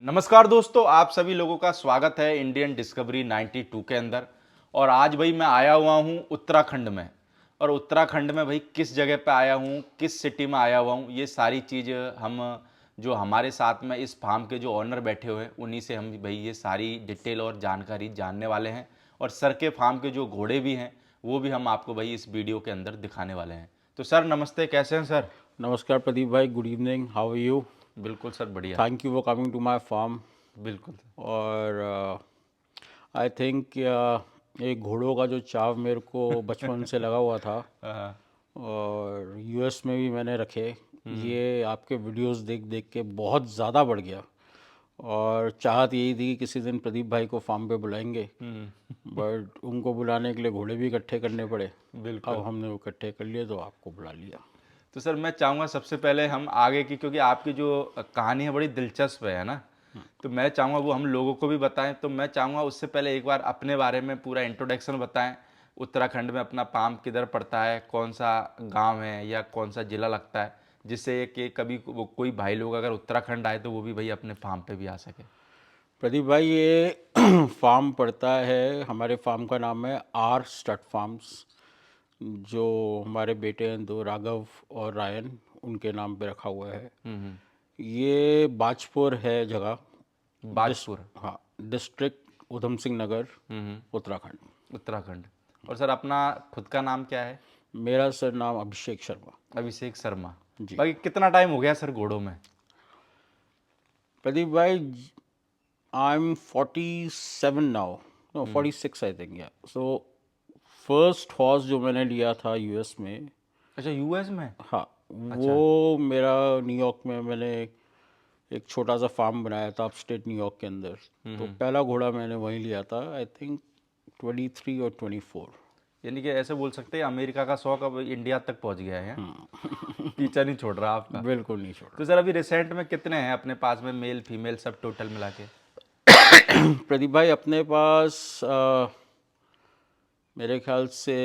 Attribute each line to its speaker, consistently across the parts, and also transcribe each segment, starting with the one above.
Speaker 1: नमस्कार दोस्तों, आप सभी लोगों का स्वागत है इंडियन डिस्कवरी 92 के अंदर। और आज भाई मैं आया हुआ हूँ उत्तराखंड में। और उत्तराखंड में भाई किस जगह पे आया हूँ, किस सिटी में आया हुआ हूँ, ये सारी चीज़ हम जो हमारे साथ में इस फार्म के जो ऑनर बैठे हुए हैं उन्हीं से हम भाई ये सारी डिटेल और जानकारी जानने वाले हैं। और सर के फार्म के जो घोड़े भी हैं वो भी हम आपको भाई इस वीडियो के अंदर दिखाने वाले हैं। तो सर नमस्ते, कैसे हैं सर?
Speaker 2: नमस्कार प्रदीप भाई, good evening, how are you?
Speaker 1: बिल्कुल सर, बढ़िया।
Speaker 2: Thank you for coming to my farm.
Speaker 1: बिल्कुल।
Speaker 2: और आई थिंक एक घोड़ों का जो चाव मेरे को बचपन से लगा हुआ था,
Speaker 1: हाँ।
Speaker 2: और यूएस में भी मैंने रखे। ये आपके वीडियोस देख देख के बहुत ज़्यादा बढ़ गया, और चाहत यही थी कि किसी दिन प्रदीप भाई को फार्म पे बुलाएंगे, बट उनको बुलाने के लिए घोड़े भी इकट्ठे करने पड़े। अब
Speaker 1: बिल्कुल।
Speaker 2: हमने वो इकट्ठे कर लिए तो आपको बुला लिया।
Speaker 1: तो सर मैं चाहूँगा सबसे पहले हम आगे की, क्योंकि आपकी जो कहानी है बड़ी दिलचस्प है ना, तो मैं चाहूँगा वो हम लोगों को भी बताएं। तो मैं चाहूँगा उससे पहले एक बार अपने बारे में पूरा इंट्रोडक्शन बताएं। उत्तराखंड में अपना पाम किधर पड़ता है, कौन सा गांव है या कौन सा ज़िला लगता है, जिससे कि कभी वो कोई भाई लोग अगर उत्तराखंड आए तो वो भी भाई अपने फार्म पे भी आ सके।
Speaker 2: प्रदीप भाई, ये फार्म पड़ता है, हमारे फार्म का नाम है आर स्टड फार्म्स, जो हमारे बेटे हैं दो, राघव और रायन, उनके नाम पे रखा हुआ है। ये बाजपुर है जगह।
Speaker 1: बाजपुर।
Speaker 2: हाँ, डिस्ट्रिक्ट उधम सिंह नगर, उत्तराखंड।
Speaker 1: उत्तराखंड। और सर अपना खुद का नाम क्या है?
Speaker 2: मेरा सर नाम अभिषेक शर्मा।
Speaker 1: अभिषेक शर्मा।
Speaker 2: जी
Speaker 1: बाकी कितना टाइम हो गया सर घोड़ों में?
Speaker 2: प्रदीप भाई, I am 47 now, no 46 I think, yeah so first horse जो मैंने लिया था यूएस में,
Speaker 1: अच्छा, यूएस में।
Speaker 2: हाँ,
Speaker 1: अच्छा।
Speaker 2: वो मेरा न्यूयॉर्क में मैंने एक छोटा सा फार्म बनाया था अपस्टेट न्यूयॉर्क के अंदर। तो पहला घोड़ा मैंने वहीं लिया था, आई थिंक 23 और 24।
Speaker 1: यानी कि ऐसे बोल सकते हैं अमेरिका का शौक अब इंडिया तक पहुंच गया है। पीछा नहीं छोड़ रहा आपका।
Speaker 2: बिल्कुल नहीं छोड़ा।
Speaker 1: तो सर अभी रिसेंट में कितने हैं अपने पास में, मेल फीमेल सब टोटल मिला के?
Speaker 2: प्रदीप भाई, अपने पास मेरे ख्याल से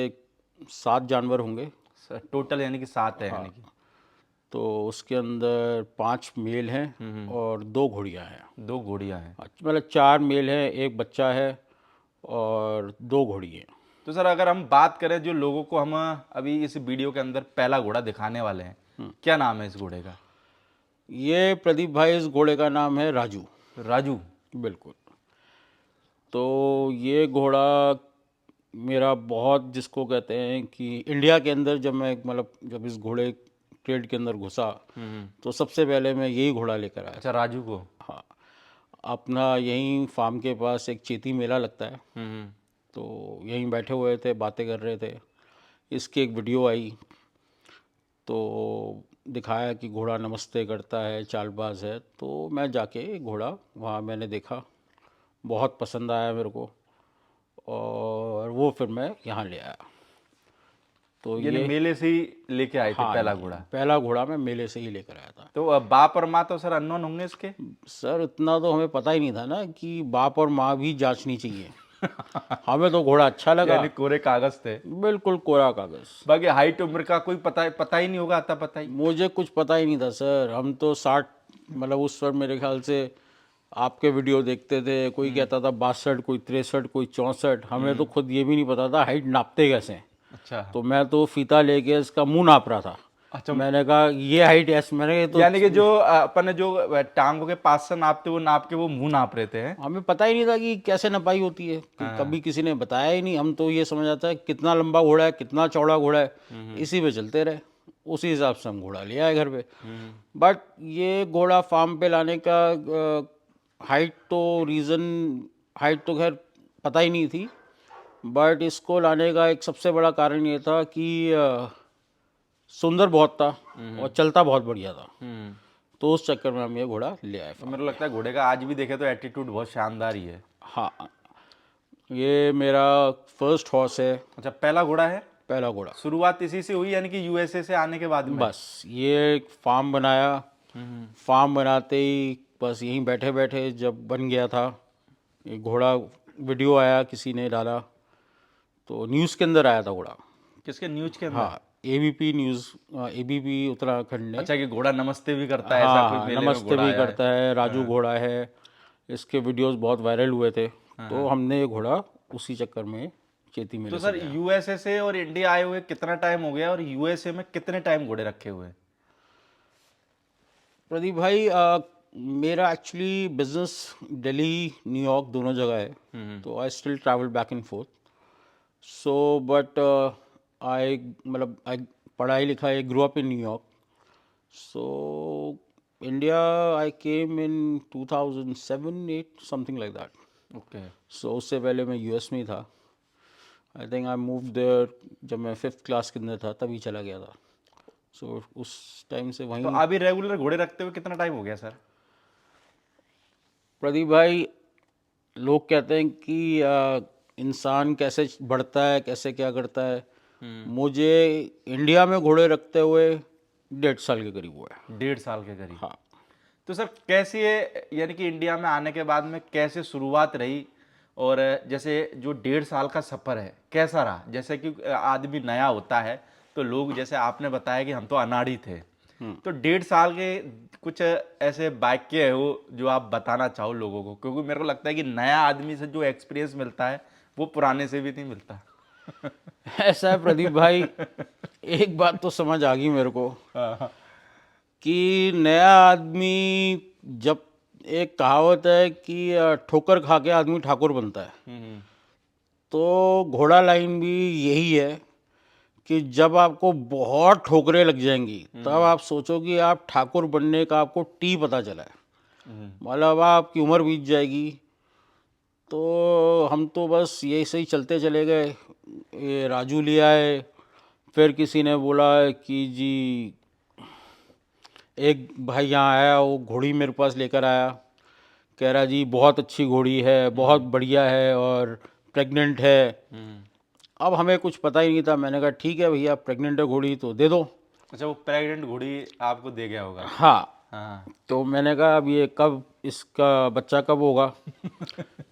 Speaker 2: 7 जानवर होंगे।
Speaker 1: सर टोटल यानी कि 7 है
Speaker 2: हाँ,
Speaker 1: यानी कि।
Speaker 2: तो उसके अंदर 5 मेल हैं और 2 घोड़ियाँ हैं।
Speaker 1: 2 घोड़ियाँ हैं।
Speaker 2: मतलब 4 मेल हैं, एक बच्चा है, और 2 घोड़ी हैं।
Speaker 1: तो सर अगर हम बात करें जो लोगों को हम अभी इस वीडियो के अंदर पहला घोड़ा दिखाने वाले हैं, क्या नाम है इस घोड़े का?
Speaker 2: ये प्रदीप भाई, इस घोड़े का नाम है राजू।
Speaker 1: राजू।
Speaker 2: बिल्कुल। तो ये घोड़ा मेरा बहुत, जिसको कहते हैं कि इंडिया के अंदर, जब मैं मतलब जब इस घोड़े ट्रेड के अंदर घुसा, तो सबसे पहले मैं यही घोड़ा लेकर आया
Speaker 1: अच्छा,
Speaker 2: था।
Speaker 1: राजू को।
Speaker 2: हाँ, अपना यहीं फार्म के पास एक चेती मेला लगता है,
Speaker 1: हम्म।
Speaker 2: तो यहीं बैठे हुए थे, बातें कर रहे थे। इसकी एक वीडियो आई, तो दिखाया कि घोड़ा नमस्ते करता है, चालबाज है। तो मैं जाके घोड़ा वहाँ मैंने देखा, बहुत पसंद आया मेरे को, और वो फिर मैं यहाँ ले आया। तो
Speaker 1: यानी
Speaker 2: ये,
Speaker 1: मेले से ही लेके आए थे
Speaker 2: हाँ,
Speaker 1: पहला
Speaker 2: ये
Speaker 1: घोड़ा?
Speaker 2: पहला घोड़ा मैं मेले से ही लेकर आया था।
Speaker 1: तो बाप और माँ तो सर अननोन होंगे इसके?
Speaker 2: सर, इतना तो हमें पता ही नहीं था ना कि बाप और माँ भी जांचनी चाहिए। हमें तो घोड़ा अच्छा लगा।
Speaker 1: यानी कोरे कागज थे।
Speaker 2: बिल्कुल कोरा कागज।
Speaker 1: बाकी हाइट उम्र का कोई पता ही नहीं होगा, आता पता ही।
Speaker 2: मुझे कुछ पता ही नहीं था सर। हम तो 60, मतलब उस पर मेरे ख्याल से आपके वीडियो देखते थे, कोई कहता था 62, कोई 63, कोई 64। हमें तो खुद ये भी नहीं पता था हाइट नापते कैसे हैं।
Speaker 1: अच्छा।
Speaker 2: तो मैं तो फीता लेके इसका मुंह नाप रहा था।
Speaker 1: अच्छा।
Speaker 2: मैंने कहा ये हाइट ऐसे, मैंने ये तो
Speaker 1: यानी कि जो अपन ने जो टांगों के पास से नापते वो नाप के वो मुंह नाप रहे थे हैं?
Speaker 2: हमें पता ही नहीं था कि कैसे नपाई होती है, कि कभी किसी ने बताया ही नहीं। हम तो ये समझ आता है कितना लंबा घोड़ा है, कितना चौड़ा घोड़ा है, इसी पे चलते रहे। उसी हिसाब से हम घोड़ा ले आए घर पे। बट ये घोड़ा फार्म पे लाने का हाइट तो खैर पता ही नहीं थी। बट इसको लाने का एक सबसे बड़ा कारण ये था कि सुंदर बहुत था और चलता बहुत बढ़िया था। तो उस चक्कर में हम ये घोड़ा ले आए
Speaker 1: तो
Speaker 2: फार्म
Speaker 1: मेरे को
Speaker 2: पे।
Speaker 1: लगता है घोड़े का आज भी देखे तो एटीट्यूड बहुत शानदार ही है।
Speaker 2: हाँ, ये मेरा फर्स्ट हॉर्स है,
Speaker 1: अच्छा, पहला घोड़ा है।
Speaker 2: पहला घोड़ा।
Speaker 1: शुरुआत इसी से हुई यानी कि यूएसए से आने के बाद में?
Speaker 2: बस ये एक फार्म बनाया। फार्म बनाते ही बस यहीं बैठे बैठे जब बन गया था, ये घोड़ा वीडियो आया, किसी ने डाला, तो न्यूज़ के अंदर आया था घोड़ा।
Speaker 1: किसके न्यूज के अंदर?
Speaker 2: हाँ, एबीपी न्यूज़, एबीपी उत्तराखंड ने।
Speaker 1: अच्छा, कि घोड़ा नमस्ते भी करता है, ऐसा
Speaker 2: हाँ
Speaker 1: कोई
Speaker 2: हाँ,
Speaker 1: मेले में
Speaker 2: नमस्ते
Speaker 1: घोड़ा
Speaker 2: भी
Speaker 1: आया है?
Speaker 2: करता है, राजू
Speaker 1: हाँ।
Speaker 2: घोड़ा है। इसके वीडियोस बहुत वायरल हुए थे, तो हमने ये घोड़ा उसी चक्कर में चेती
Speaker 1: तो
Speaker 2: मेले से
Speaker 1: सर
Speaker 2: लिया।
Speaker 1: यूएसए से और इंडिया आए हुए कितना टाइम हो गया और यूएसए में कितने टाइम घोड़े रखे हुए हैं?
Speaker 2: प्रदीप भाई, मेरा एक्चुअली बिजनेस दिल्ली न्यूयॉर्क दोनों जगह है, तो I still travel back and forth. So but I मतलब आई पढ़ाई लिखाई grow up in New York. So India I came in 2007-8 something like that.
Speaker 1: Okay.
Speaker 2: So उससे पहले मैं यूएस में ही था। I think I move there जब मैं 5th क्लास के अंदर था, तभी चला गया था। सो उस टाइम से
Speaker 1: तो
Speaker 2: वहीं।
Speaker 1: अभी रेगुलर घोड़े रखते हुए कितना टाइम हो गया सर?
Speaker 2: प्रदीप भाई, लोग कहते हैं कि इंसान कैसे बढ़ता है, कैसे क्या करता है। मुझे इंडिया में घोड़े रखते हुए 1.5 साल के करीब हुआ है।
Speaker 1: 1.5 साल के करीब।
Speaker 2: हाँ।
Speaker 1: तो सर कैसी है, यानी कि इंडिया में आने के बाद में कैसे शुरुआत रही, और जैसे जो 1.5 साल का सफ़र है कैसा रहा? जैसे कि आदमी नया होता है तो लोग, जैसे आपने बताया कि हम तो अनाड़ी थे, तो 1.5 साल के कुछ ऐसे वाक्य हो जो आप बताना चाहो लोगों को, क्योंकि मेरे को लगता है कि नया आदमी से जो एक्सपीरियंस मिलता है वो पुराने से भी नहीं मिलता।
Speaker 2: ऐसा है प्रदीप भाई, एक बात तो समझ आ गई मेरे को
Speaker 1: हाँ।
Speaker 2: कि नया आदमी, जब एक कहावत है कि ठोकर खा के आदमी ठाकुर बनता है, तो घोड़ा लाइन भी यही है कि जब आपको बहुत ठोकरें लग जाएंगी तब आप सोचो कि आप ठाकुर बनने का आपको टी पता चला है, मतलब आपकी उम्र बीत जाएगी। तो हम तो बस यही सही चलते चले गए। ये राजू ले आए, फिर किसी ने बोला कि जी एक भाई यहाँ आया, वो घोड़ी मेरे पास लेकर आया, कह रहा जी बहुत अच्छी घोड़ी है, बहुत बढ़िया है और प्रेग्नेंट है। अब हमें कुछ पता ही नहीं था। मैंने कहा ठीक है भैया, प्रेग्नेंट है घोड़ी तो दे दो।
Speaker 1: अच्छा, वो प्रेग्नेंट घोड़ी आपको दे गया होगा?
Speaker 2: हाँ।
Speaker 1: हाँ।
Speaker 2: तो मैंने कहा अब ये कब, इसका बच्चा कब होगा?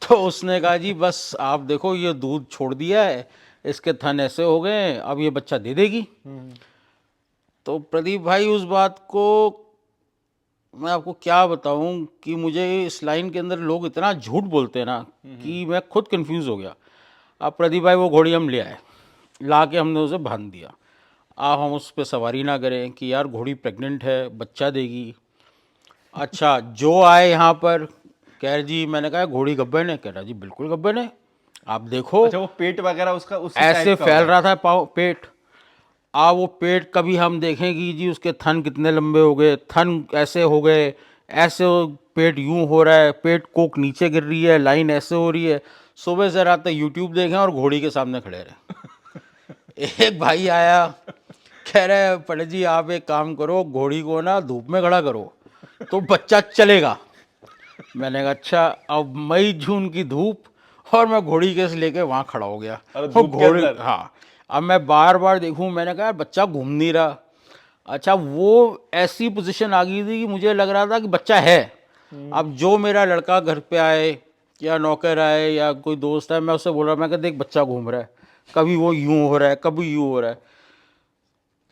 Speaker 2: तो उसने कहा जी बस आप देखो, ये दूध छोड़ दिया है, इसके थन ऐसे हो गए हैं, अब ये बच्चा दे देगी। तो प्रदीप भाई, उस बात को मैं आपको क्या बताऊं कि मुझे इस लाइन के अंदर लोग इतना झूठ बोलते हैं ना कि मैं खुद कंफ्यूज हो गया। अब प्रदीप भाई वो घोड़ी हम ले आए, ला के हमने उसे बांध दिया। अब हम उस पर सवारी ना करें कि यार घोड़ी प्रेग्नेंट है, बच्चा देगी। अच्छा, जो आए यहाँ पर कह रहे जी, मैंने कहा घोड़ी गब्बन है, कह रहा जी बिल्कुल गब्बन है, आप देखो।
Speaker 1: अच्छा, वो पेट वगैरह उसका उसी
Speaker 2: ऐसे
Speaker 1: टाइप का
Speaker 2: फैल
Speaker 1: होगा?
Speaker 2: रहा था पाँव पेट। वो पेट कभी हम देखेंगे जी उसके थन कितने लंबे हो गए, थन ऐसे हो गए, ऐसे पेट यूं हो रहा है, पेट कोक नीचे गिर रही है, लाइन ऐसे हो रही है। सुबह से रात तक यूट्यूब देखें और घोड़ी के सामने खड़े रहे। एक भाई आया, कह रहे पंडित जी आप एक काम करो, घोड़ी को ना धूप में खड़ा करो तो बच्चा चलेगा। मैंने कहा अच्छा। अब मई जून की धूप, और मैं घोड़ी केस लेके वहाँ खड़ा हो गया।
Speaker 1: अरे
Speaker 2: वो
Speaker 1: धूप के
Speaker 2: घोड़े,
Speaker 1: अंदर?
Speaker 2: हाँ। अब मैं बार बार देखूं, मैंने कहा बच्चा घूम नहीं रहा। अच्छा, वो ऐसी पोजीशन आ गई थी कि मुझे लग रहा था कि बच्चा है। अब जो मेरा लड़का घर पे आए या नौकर आए या कोई दोस्त आए, मैं उससे बोल रहा, मैं कहा देख बच्चा घूम रहा है, कभी वो यूं हो रहा है, कभी यूं हो रहा है।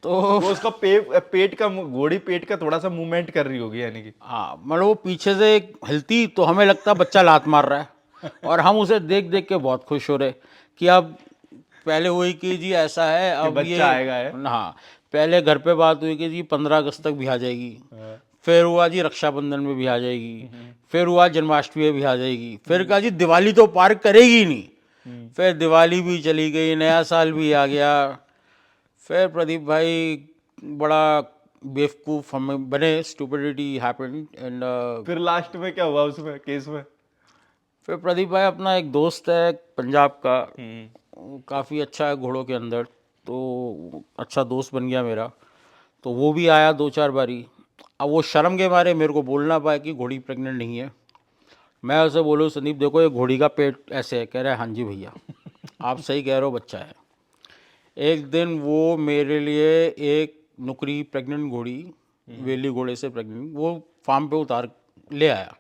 Speaker 2: तो
Speaker 1: वो उसका पेट का घोड़ी पेट का थोड़ा सा मूवमेंट कर रही होगी, यानी कि।
Speaker 2: हाँ, मतलब वो पीछे से हिलती तो हमें लगता बच्चा लात मार रहा है, और हम उसे देख देख के बहुत खुश हो रहे कि अब पहले हुई कि जी ऐसा है,
Speaker 1: कि
Speaker 2: अब ये।
Speaker 1: बच्चा आएगा है।
Speaker 2: हाँ, पहले घर पे बात हुई कि जी 15 अगस्त तक भी आ जाएगी, फिर हुआ जी रक्षाबंधन में भी आ जाएगी, फिर हुआ जन्माष्टमी में भी आ जाएगी, फिर कहा जी दिवाली तो पार करेगी ही नहीं। फिर दिवाली भी चली गई, नया साल भी आ गया। फिर प्रदीप भाई बड़ा बेवकूफ़ हम बने, स्टूपिडिटी हैपेंड एंड।
Speaker 1: फिर लास्ट में क्या हुआ उसमें केस में?
Speaker 2: फिर प्रदीप भाई, अपना एक दोस्त है पंजाब का, काफ़ी अच्छा है घोड़ों के अंदर, तो अच्छा दोस्त बन गया मेरा। तो वो भी आया 2-4 बारी। अब वो शर्म के मारे मेरे को बोल ना पाए कि घोड़ी प्रेग्नेंट नहीं है। मैं उसे बोलूँ संदीप देखो ये घोड़ी का पेट ऐसे है, कह रहा है हाँ जी भैया आप सही कह रहे हो, बच्चा है। एक दिन वो मेरे लिए एक नुकरी प्रेग्नेंट घोड़ी, वेली घोड़े से प्रेग्नेंट, वो फार्म पे उतार ले आया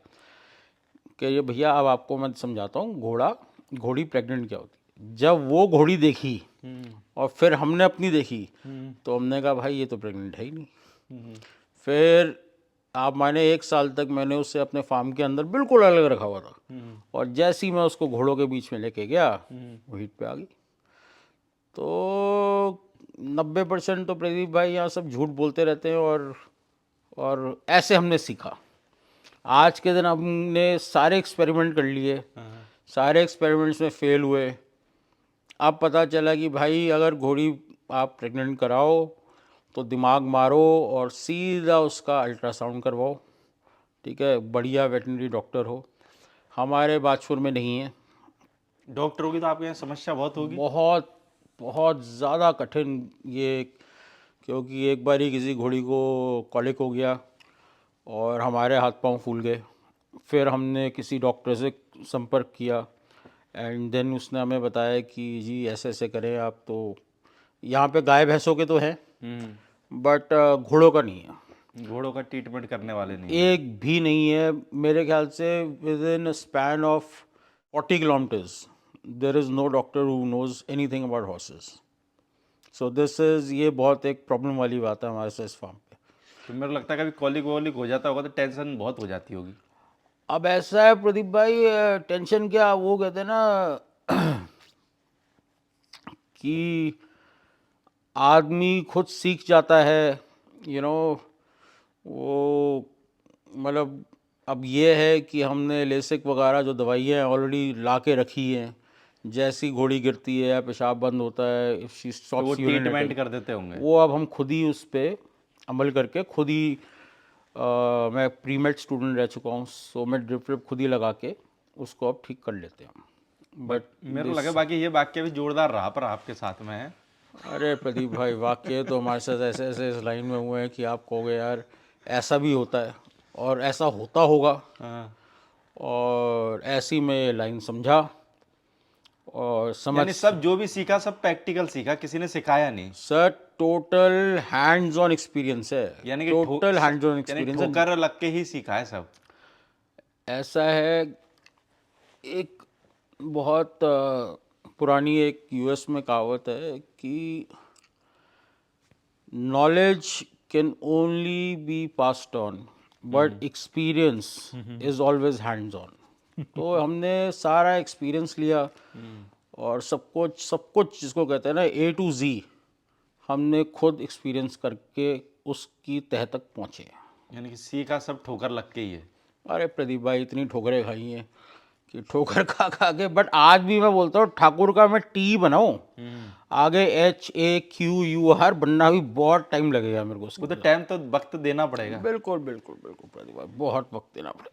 Speaker 2: कि ये भैया अब आपको मैं समझाता हूँ घोड़ी प्रेग्नेंट क्या होती है। जब वो घोड़ी देखी और फिर हमने अपनी देखी, तो हमने कहा भाई ये तो प्रेग्नेंट है ही नहीं। फिर आप माने 1 साल तक मैंने उसे अपने फार्म के अंदर बिल्कुल अलग रखा हुआ था, और जैसे ही मैं उसको घोड़ों के बीच में लेके गया वो हीट पे आ गई। तो 90% तो प्रदीप भाई यहाँ सब झूठ बोलते रहते हैं, और ऐसे हमने सीखा। आज के दिन हमने सारे एक्सपेरिमेंट कर लिए, सारे एक्सपेरिमेंट्स में फेल हुए। अब पता चला कि भाई अगर घोड़ी आप प्रेग्नेंट कराओ तो दिमाग मारो और सीधा उसका अल्ट्रासाउंड करवाओ, ठीक है, बढ़िया वेटनरी डॉक्टर हो। हमारे बाजपुर में नहीं है।
Speaker 1: डॉक्टरों की तो आपके यहाँ समस्या बहुत होगी।
Speaker 2: बहुत बहुत ज़्यादा कठिन ये, क्योंकि एक बार ही किसी घोड़ी को कॉलिक हो गया और हमारे हाथ पांव फूल गए। फिर हमने किसी डॉक्टर से संपर्क किया एंड देन उसने हमें बताया कि जी ऐसे ऐसे करें आप। तो यहाँ पे गाय भैंसों के तो हैं, बट घोड़ों का नहीं है,
Speaker 1: घोड़ों का ट्रीटमेंट करने वाले नहीं।
Speaker 2: एक भी नहीं है। मेरे ख्याल से within span of 40 kilometres there is no doctor who knows anything about horses. So this is, ये बहुत एक प्रॉब्लम वाली बात है हमारे से इस फार्म पे।
Speaker 1: तो मेरे को लगता है कभी कॉलिक वॉलिक हो जाता होगा तो टेंशन बहुत हो जाती होगी।
Speaker 2: अब ऐसा है प्रदीप भाई, टेंशन क्या, वो कहते हैं ना कि आदमी खुद सीख जाता है, वो मतलब अब ये है कि हमने लेसिक वगैरह जो दवाइयाँ ऑलरेडी ला के रखी हैं, जैसी घोड़ी गिरती है या पेशाब बंद होता है, इफ शी
Speaker 1: तो वो
Speaker 2: स्टॉप्स
Speaker 1: ट्रीटमेंट
Speaker 2: यूरिनेटिंग,
Speaker 1: कर देते होंगे।
Speaker 2: वो अब हम खुद ही उस पर अमल करके खुद ही मैं प्री मेड स्टूडेंट रह चुका हूँ, सो मैं ड्रिप व्रिप खुद ही लगा के उसको अब ठीक कर लेते हैं हम।
Speaker 1: बट मेरे को लगे बाकी ये वाक्य भी जोरदार रहा पर आपके साथ में है।
Speaker 2: अरे प्रदीप भाई, वाक्य तो हमारे साथ ऐसे ऐसे इस लाइन में हुए हैं कि आप कहोगे यार ऐसा भी होता है और ऐसा होता होगा।
Speaker 1: हाँ।
Speaker 2: और ऐसी में ये लाइन समझा और समझ।
Speaker 1: यानी सब जो भी सीखा सब प्रैक्टिकल सीखा, किसी ने सिखाया नहीं।
Speaker 2: Sir total hands on experience है,
Speaker 1: यानी कि
Speaker 2: टोटल हैंड्स ऑन
Speaker 1: यानी
Speaker 2: एक्सपीरियंस है।
Speaker 1: ठोकर लग के ही सीखा है सब।
Speaker 2: ऐसा है, एक बहुत पुरानी एक यूएस में कहावत है कि knowledge can only be passed on but experience is always hands on. तो हमने सारा एक्सपीरियंस लिया और सब कुछ जिसको कहते हैं ना A to Z, हमने खुद एक्सपीरियंस करके उसकी तह तक पहुँचे।
Speaker 1: यानी कि सीखा सब ठोकर लग के ही है।
Speaker 2: अरे प्रदीप भाई, इतनी ठोकरें खाई हैं कि ठोकर खा खा के, बट आज भी मैं बोलता हूँ ठाकुर का मैं टी बनाऊँ, आगे HAQUR बनना भी बहुत टाइम लगेगा मेरे को उसको।
Speaker 1: वो तो टाइम तो वक्त देना पड़ेगा।
Speaker 2: बिल्कुल बिल्कुल बिल्कुल प्रदीप भाई, बहुत वक्त देना पड़ेगा।